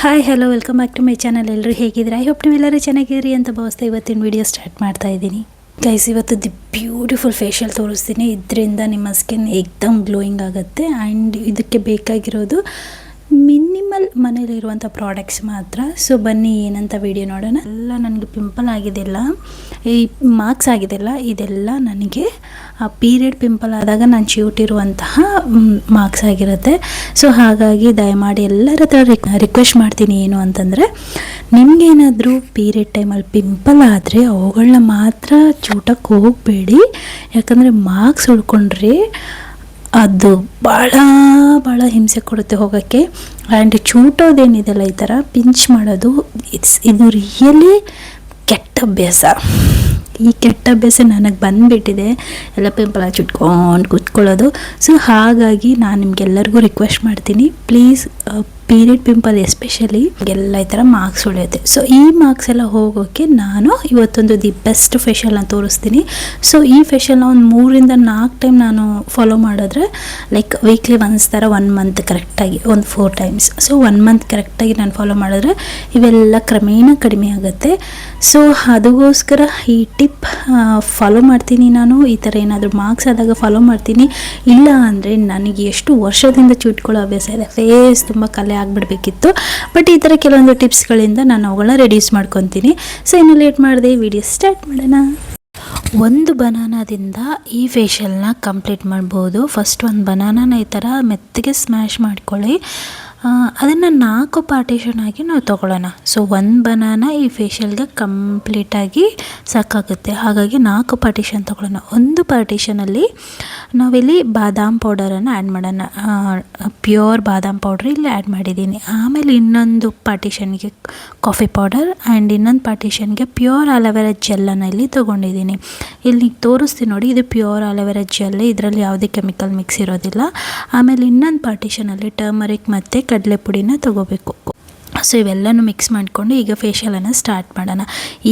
Hi hello welcome back to my channel. ಎಲ್ಲರೂ ಹೇಗಿದ್ದೀರಾ? I hope ನೀವೆಲ್ಲರೂ ಚೆನ್ನಾಗಿರಿ ಅಂತ ಭಾವಿಸ್ತಾ ಇವತ್ತಿನ ವಿಡಿಯೋ ಸ್ಟಾರ್ಟ್ ಮಾಡ್ತಾ ಇದ್ದೀನಿ. ಗೈಸ್, ಇವತ್ತು ದಿ ಬ್ಯೂಟಿಫುಲ್ ಫೇಶಿಯಲ್ ತೋರಿಸ್ತೀನಿ. ಇದರಿಂದ ನಿಮ್ಮ ಸ್ಕಿನ್ ಏಕ್ದಮ್ ಗ್ಲೋಯಿಂಗ್ ಆಗುತ್ತೆ. ಆ್ಯಂಡ್ ಇದಕ್ಕೆ ಬೇಕಾಗಿರೋದು ಮಿನಿಮಲ್ ಮನೇಲಿರುವಂಥ ಪ್ರಾಡಕ್ಟ್ಸ್ ಮಾತ್ರ. ಸೊ ಬನ್ನಿ ಏನಂತ ವಿಡಿಯೋ ನೋಡೋಣ. ಎಲ್ಲ ನನಗೆ ಪಿಂಪಲ್ ಆಗಿದೆಲ್ಲ, ಈ ಮಾರ್ಕ್ಸ್ ಆಗಿದೆಲ್ಲ, ಇದೆಲ್ಲ ನನಗೆ ಪೀರಿಯಡ್ ಪಿಂಪಲ್ ಆದಾಗ ನಾನು ಚಿವುಟಿರುವಂತಹ ಮಾರ್ಕ್ಸ್ ಆಗಿರುತ್ತೆ. ಸೊ ಹಾಗಾಗಿ ದಯಮಾಡಿ ಎಲ್ಲರ ಹತ್ರ ರಿಕ್ವೆಸ್ಟ್ ಮಾಡ್ತೀನಿ ಏನು ಅಂತಂದರೆ, ನಿಮಗೇನಾದರೂ ಪೀರಿಯಡ್ ಟೈಮಲ್ಲಿ ಪಿಂಪಲ್ ಆದರೆ ಅವುಗಳನ್ನ ಮಾತ್ರ ಚೂಟಕ್ಕೆ ಹೋಗಬೇಡಿ. ಯಾಕಂದರೆ ಮಾರ್ಕ್ಸ್ ಉಳ್ಕೊಂಡ್ರೆ ಅದು ಭಾಳ ಹಿಂಸೆ ಕೊಡುತ್ತೆ ಹೋಗೋಕ್ಕೆ. ಆ್ಯಂಡ್ ಚೂಟೋದೇನಿದೆಲ್ಲ ಈ ಥರ ಪಿಂಚ್ ಮಾಡೋದು, ಇದು ರಿಯಲಿ ಕೆಟ್ಟ ಅಭ್ಯಾಸ. ಈ ಕೆಟ್ಟ ಅಭ್ಯಾಸ ನನಗೆ ಬಂದುಬಿಟ್ಟಿದೆ, ಎಲ್ಲ ಪಿಂಪಲ್ ಆಗಿ ಚುಟ್ಕೊಂಡು ಕೂತ್ಕೊಳ್ಳೋದು. ಸೊ ಹಾಗಾಗಿ ನಾನು ನಿಮಗೆಲ್ಲರಿಗೂ ರಿಕ್ವೆಸ್ಟ್ ಮಾಡ್ತೀನಿ, ಪ್ಲೀಸ್ ಪೀರಿಯಡ್ ಪಿಂಪಲ್ ಎಸ್ಪೆಷಲಿ ಎಲ್ಲ ಈ ಥರ ಮಾರ್ಕ್ಸ್ ಉಳಿಯುತ್ತೆ. ಸೊ ಈ ಮಾರ್ಕ್ಸ್ ಎಲ್ಲ ಹೋಗೋಕ್ಕೆ ನಾನು ಇವತ್ತೊಂದು ದಿ ಬೆಸ್ಟ್ ಫೇಶಿಯಲ್ನ ತೋರಿಸ್ತೀನಿ. ಸೊ ಈ ಫೇಶಿಯಲ್ನ ಒಂದು 3-4 ಟೈಮ್ ನಾನು ಫಾಲೋ ಮಾಡಿದ್ರೆ, ಲೈಕ್ ವೀಕ್ಲಿ ಒನ್ಸ್ ಥರ 1 ಮಂತ್ ಕರೆಕ್ಟಾಗಿ ಒಂದು 4 ಟೈಮ್ಸ್. ಸೊ 1 ಮಂತ್ ಕರೆಕ್ಟಾಗಿ ನಾನು ಫಾಲೋ ಮಾಡಿದ್ರೆ ಇವೆಲ್ಲ ಕ್ರಮೇಣ ಕಡಿಮೆ ಆಗುತ್ತೆ. ಸೊ ಅದಕ್ಕೋಸ್ಕರ ಈ ಟಿಪ್ ಫಾಲೋ ಮಾಡ್ತೀನಿ ನಾನು. ಈ ಥರ ಏನಾದರೂ ಮಾರ್ಕ್ಸ್ ಆದಾಗ ಫಾಲೋ ಮಾಡ್ತೀನಿ. ಇಲ್ಲ ಅಂದರೆ ನನಗೆ ಎಷ್ಟು ವರ್ಷದಿಂದ ಚುಟ್ಕೊಳ್ಳೋ ಅಭ್ಯಾಸ ಇದೆ, ಫೇಸ್ ತುಂಬ ಕಲೆ ಆಗಿಬಿಡ್ಬೇಕಿತ್ತು. ಬಟ್ ಈ ಥರ ಕೆಲವೊಂದು ಟಿಪ್ಸ್ಗಳಿಂದ ನಾನು ಅವುಗಳನ್ನ ರೆಡ್ಯೂಸ್ ಮಾಡ್ಕೊತೀನಿ. ಸೊ ಇನ್ನು ಲೇಟ್ ಮಾಡಿದೆ, ವಿಡಿಯೋ ಸ್ಟಾರ್ಟ್ ಮಾಡೋಣ. ಒಂದು ಬನಾನಾದಿಂದ ಈ ಫೇಶಿಯಲ್ನ ಕಂಪ್ಲೀಟ್ ಮಾಡ್ಬೋದು. ಫಸ್ಟ್ ಒಂದು ಬನಾನಾನ ಈ ಥರ ಮೆತ್ತಗೆ ಸ್ಮ್ಯಾಶ್ ಮಾಡ್ಕೊಳ್ಳಿ. ಅದನ್ನು 4 ಪಾರ್ಟಿಷನ್ ಆಗಿ ನಾವು ತೊಗೊಳ್ಳೋಣ. ಸೊ 1 ಬನಾನಾ ಈ ಫೇಶಿಯಲ್ಗೆ ಕಂಪ್ಲೀಟಾಗಿ ಸಾಕಾಗುತ್ತೆ. ಹಾಗಾಗಿ 4 ಪಾರ್ಟಿಷನ್ ತೊಗೊಳ್ಳೋಣ. ಒಂದು ಪಾರ್ಟಿಷನಲ್ಲಿ ನಾವಿಲ್ಲಿ ಬಾದಾಮ್ ಪೌಡರನ್ನು ಆ್ಯಡ್ ಮಾಡೋಣ. ಪ್ಯೂರ್ ಬಾದಾಮ್ ಪೌಡ್ರ್ ಇಲ್ಲಿ ಆ್ಯಡ್ ಮಾಡಿದ್ದೀನಿ. ಆಮೇಲೆ ಇನ್ನೊಂದು ಪಾರ್ಟಿಷನ್ಗೆ ಕಾಫಿ ಪೌಡರ್ ಆ್ಯಂಡ್ ಇನ್ನೊಂದು ಪಾರ್ಟಿಷನ್ಗೆ ಪ್ಯೂರ್ ಅಲೋವೆರಾ ಜೆಲ್ಲನ್ನು ಇಲ್ಲಿ ತೊಗೊಂಡಿದ್ದೀನಿ. ಇಲ್ಲಿ ತೋರಿಸ್ತೀನಿ ನೋಡಿ, ಇದು ಪ್ಯೂರ್ ಅಲೋವೆರಾ ಜೆಲ್, ಇದರಲ್ಲಿ ಯಾವುದೇ ಕೆಮಿಕಲ್ ಮಿಕ್ಸ್ ಇರೋದಿಲ್ಲ. ಆಮೇಲೆ ಇನ್ನೊಂದು ಪಾರ್ಟಿಷನಲ್ಲಿ ಟರ್ಮರಿಕ್ ಮತ್ತು ಕಡಲೆ ಪುಡಿನ ತೊಗೋಬೇಕು. ಸೊ ಇವೆಲ್ಲನೂ ಮಿಕ್ಸ್ ಮಾಡಿಕೊಂಡು ಈಗ ಫೇಶಿಯಲನ್ನು ಸ್ಟಾರ್ಟ್ ಮಾಡೋಣ.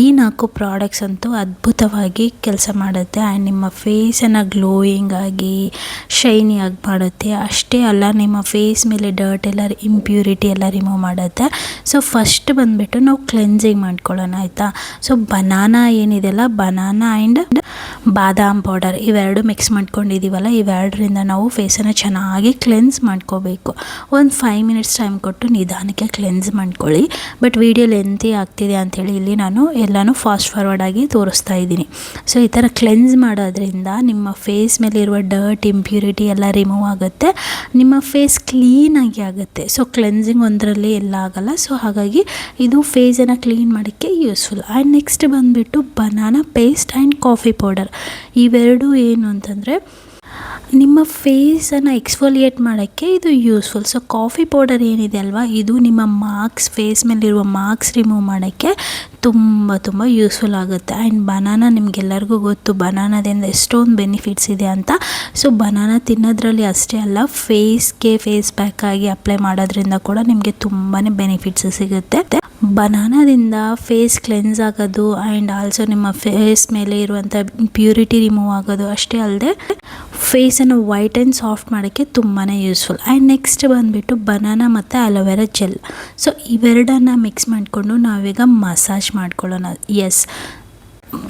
ಈ 4 ಪ್ರಾಡಕ್ಟ್ಸ್ ಅಂತೂ ಅದ್ಭುತವಾಗಿ ಕೆಲಸ ಮಾಡುತ್ತೆ. ಆ್ಯಂಡ್ ನಿಮ್ಮ ಫೇಸನ್ನು ಗ್ಲೋಯಿಂಗ್ ಆಗಿ ಶೈನಿ ಆಗಿ ಮಾಡುತ್ತೆ. ಅಷ್ಟೇ ಅಲ್ಲ, ನಿಮ್ಮ ಫೇಸ್ ಮೇಲೆ ಡರ್ಟ್ ಎಲ್ಲ, ಇಂಪ್ಯೂರಿಟಿ ಎಲ್ಲ ರಿಮೂವ್ ಮಾಡುತ್ತೆ. ಸೊ ಫಸ್ಟ್ ಬಂದುಬಿಟ್ಟು ನಾವು ಕ್ಲೆನ್ಸಿಂಗ್ ಮಾಡ್ಕೊಳ್ಳೋಣ, ಆಯಿತಾ. ಸೊ ಬನಾನಾ ಏನಿದೆಲ್ಲ, ಬನಾನಾ ಆ್ಯಂಡ್ ಬಾದಾಮ್ ಪೌಡರ್ ಇವೆರಡು ಮಿಕ್ಸ್ ಮಾಡ್ಕೊಂಡಿದ್ದೀವಲ್ಲ, ಇವೆರಡರಿಂದ ನಾವು ಫೇಸನ್ನು ಚೆನ್ನಾಗಿ ಕ್ಲೆನ್ಸ್ ಮಾಡ್ಕೋಬೇಕು. ಒಂದು 5 ಮಿನಿಟ್ಸ್ ಟೈಮ್ ಕೊಟ್ಟು ನಿಧಾನಕ್ಕೆ ಕ್ಲೆನ್ಸ್ ಮಾಡ್ಕೊಳ್ಳಿ. ಬಟ್ ವಿಡಿಯೋ ಲೆಂತಿ ಆಗ್ತಿದೆ ಅಂಥೇಳಿ ಇಲ್ಲಿ ನಾನು ಎಲ್ಲನೂ ಫಾಸ್ಟ್ ಫಾರ್ವರ್ಡ್ ಆಗಿ ತೋರಿಸ್ತಾ ಇದ್ದೀನಿ. ಸೊ ಈ ಥರ ಕ್ಲೆನ್ಸ್ ಮಾಡೋದ್ರಿಂದ ನಿಮ್ಮ ಫೇಸ್ ಮೇಲೆ ಇರುವ ಡರ್ಟ್, ಇಂಪ್ಯೂರಿಟಿ ಎಲ್ಲ ರಿಮೂವ್ ಆಗುತ್ತೆ. ನಿಮ್ಮ ಫೇಸ್ ಕ್ಲೀನಾಗಿ ಆಗುತ್ತೆ. ಸೊ ಕ್ಲೆನ್ಸಿಂಗ್ ಒಂದರಲ್ಲಿ ಎಲ್ಲ ಆಗಲ್ಲ. ಸೊ ಹಾಗಾಗಿ ಇದು ಫೇಸನ್ನು ಕ್ಲೀನ್ ಮಾಡೋಕ್ಕೆ ಯೂಸ್ಫುಲ್. ಆ್ಯಂಡ್ ನೆಕ್ಸ್ಟ್ ಬಂದುಬಿಟ್ಟು banana paste and coffee powder. ಇವೆರಡು ಏನು ಅಂತಂದರೆ ನಿಮ್ಮ ಫೇಸನ್ನು ಎಕ್ಸ್ಫೋಲಿಯೇಟ್ ಮಾಡೋಕ್ಕೆ ಇದು ಯೂಸ್ಫುಲ್. ಸೊ ಕಾಫಿ ಪೌಡರ್ ಏನಿದೆ ಅಲ್ವಾ, ಇದು ನಿಮ್ಮ ಮಾರ್ಕ್ಸ್, ಫೇಸ್ ಮೇಲಿರುವ ಮಾರ್ಕ್ಸ್ ರಿಮೂವ್ ಮಾಡೋಕ್ಕೆ ತುಂಬ ಯೂಸ್ಫುಲ್ ಆಗುತ್ತೆ. ಆ್ಯಂಡ್ ಬನಾನಾ ನಿಮಗೆಲ್ಲರಿಗೂ ಗೊತ್ತು, ಬನಾನಾದಿಂದ ಎಷ್ಟೊಂದು ಬೆನಿಫಿಟ್ಸ್ ಇದೆ ಅಂತ. ಸೊ ಬನಾನಾ ತಿನ್ನೋದ್ರಲ್ಲಿ ಅಷ್ಟೇ ಅಲ್ಲ, ಫೇಸ್ಗೆ ಫೇಸ್ ಪ್ಯಾಕ್ ಆಗಿ ಅಪ್ಲೈ ಮಾಡೋದ್ರಿಂದ ಕೂಡ ನಿಮಗೆ ತುಂಬಾ ಬೆನಿಫಿಟ್ಸ್ ಸಿಗುತ್ತೆ. ಬನಾನಾದಿಂದ ಫೇಸ್ ಕ್ಲೆನ್ಸ್ ಆಗೋದು ಆ್ಯಂಡ್ ಆಲ್ಸೋ ನಿಮ್ಮ ಫೇಸ್ ಮೇಲೆ ಇರುವಂಥ ಪ್ಯೂರಿಟಿ ರಿಮೂವ್ ಆಗೋದು ಅಷ್ಟೇ ಅಲ್ಲದೆ ಫೇಸನ್ನು ವೈಟ್ ಆ್ಯಂಡ್ ಸಾಫ್ಟ್ ಮಾಡೋಕ್ಕೆ ತುಂಬಾ ಯೂಸ್ಫುಲ್. ಆ್ಯಂಡ್ ನೆಕ್ಸ್ಟ್ ಬಂದುಬಿಟ್ಟು ಬನಾನಾ ಮತ್ತು ಅಲೋವೆರಾ ಜೆಲ್. ಸೊ ಇವೆರಡನ್ನು ಮಿಕ್ಸ್ ಮಾಡಿಕೊಂಡು ನಾವೀಗ ಮಸಾಜ್ ಮಾಡ್ಕೊಳ್ಳೋಣ. Yes,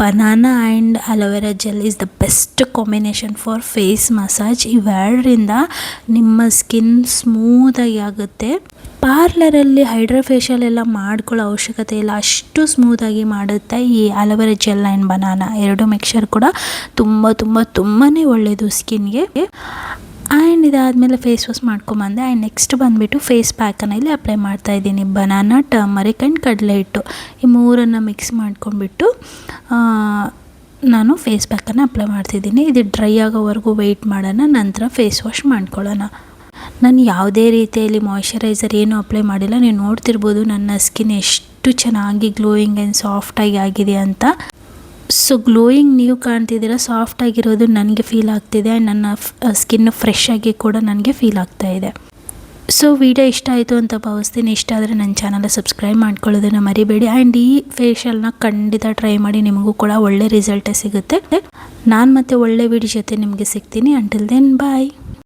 banana and aloe vera gel is the best combination for face massage. ಇವೆರಡರಿಂದ ನಿಮ್ಮ ಸ್ಕಿನ್ ಸ್ಮೂತಾಗಿ ಆಗುತ್ತೆ. ಪಾರ್ಲರಲ್ಲಿ ಹೈಡ್ರಾ ಫೇಶಿಯಲ್ ಎಲ್ಲ ಮಾಡ್ಕೊಳ್ಳೋ ಅವಶ್ಯಕತೆ ಇಲ್ಲ, ಅಷ್ಟು ಸ್ಮೂತಾಗಿ ಮಾಡುತ್ತೆ ಈ ಅಲೋವೆರಾ ಜೆಲ್ ಆ್ಯಂಡ್ ಬನಾನಾ ಎರಡು ಮಿಕ್ಸರ್ ಕೂಡ ತುಂಬಾ ಒಳ್ಳೆಯದು ಸ್ಕಿನ್ಗೆ. ಆ್ಯಂಡ್ ಇದಾದಮೇಲೆ ಫೇಸ್ ವಾಶ್ ಮಾಡ್ಕೊಂಬಂದೆ. ಆ್ಯಂಡ್ ನೆಕ್ಸ್ಟ್ ಬಂದುಬಿಟ್ಟು ಫೇಸ್ ಪ್ಯಾಕನ್ನು ಇಲ್ಲಿ ಅಪ್ಲೈ ಮಾಡ್ತಾಯಿದ್ದೀನಿ. ಬನಾನಾ, ಟರ್ಮರಿಕ್ ಆ್ಯಂಡ್ ಕಡಲೆ ಹಿಟ್ಟು ಈ ಮೂರನ್ನು ಮಿಕ್ಸ್ ಮಾಡ್ಕೊಂಡ್ಬಿಟ್ಟು ನಾನು ಫೇಸ್ ಪ್ಯಾಕನ್ನು ಅಪ್ಲೈ ಮಾಡ್ತಿದ್ದೀನಿ. ಇದು ಡ್ರೈ ಆಗೋವರೆಗೂ ವೆಯ್ಟ್ ಮಾಡೋಣ, ನಂತರ ಫೇಸ್ ವಾಶ್ ಮಾಡ್ಕೊಳ್ಳೋಣ. ನಾನು ಯಾವುದೇ ರೀತಿಯಲ್ಲಿ ಮಾಯ್ಶ್ಚರೈಸರ್ ಏನೂ ಅಪ್ಲೈ ಮಾಡಿಲ್ಲ. ನೀವು ನೋಡ್ತಿರ್ಬೋದು ನನ್ನ ಸ್ಕಿನ್ ಎಷ್ಟು ಚೆನ್ನಾಗಿ ಗ್ಲೋಯಿಂಗ್ ಆ್ಯಂಡ್ ಸಾಫ್ಟಾಗಿ ಆಗಿದೆ ಅಂತ. ಸೊ ಗ್ಲೋಯಿಂಗ್ ನೀವು ಕಾಣ್ತಿದ್ದೀರ, ಸಾಫ್ಟ್ ಆಗಿರೋದು ನನಗೆ ಫೀಲ್ ಆಗ್ತಿದೆ. ನನ್ನ ಸ್ಕಿನ್ ಫ್ರೆಶ್ ಆಗಿ ಕೂಡ ನನಗೆ ಫೀಲ್ ಆಗ್ತಾಯಿದೆ. ಸೊ ವಿಡಿಯೋ ಇಷ್ಟ ಆಯಿತು ಅಂತ ಭಾವಿಸ್ತೀನಿ. ಇಷ್ಟ ಆದರೆ ನನ್ನ ಚಾನಲ್ ಸಬ್ಸ್ಕ್ರೈಬ್ ಮಾಡ್ಕೊಳ್ಳೋದನ್ನು ಮರಿಬೇಡಿ. ಆ್ಯಂಡ್ ಈ ಫೇಶಿಯಲ್ನ ಖಂಡಿತ ಟ್ರೈ ಮಾಡಿ, ನಿಮಗೂ ಕೂಡ ಒಳ್ಳೆ ರಿಸಲ್ಟೇ ಸಿಗುತ್ತೆ. ನಾನು ಮತ್ತೆ ಒಳ್ಳೆ ವಿಡಿಯೋ ಜೊತೆ ನಿಮಗೆ ಸಿಗ್ತೀನಿ. ಅಂಟಿಲ್ ದೆನ್ ಬಾಯ್.